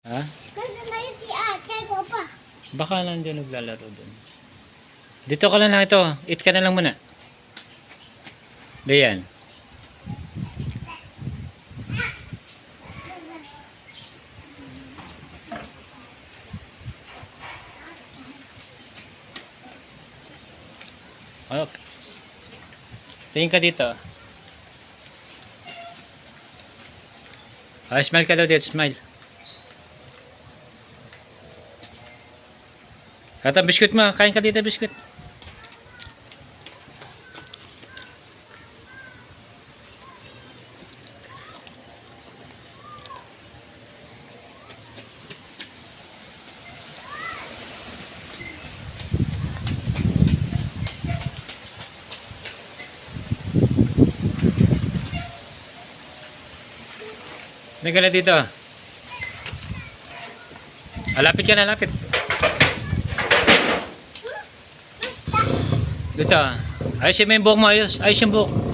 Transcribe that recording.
Ha? Kasi na yun si ate ko pa. Baka nandiyan naglalaro doon. Dito ka lang ito. Eat ka na lang muna. Diyan. Okay. Tingin ka dito. Smile ka daw dito. Smile. Kata biskuit mo. Kain ka dito biskuit. Tingin ka na dito. Lapit ka na, lapit. Dito. Ayos yung buhok mo, ayos. Ayos yung buhok.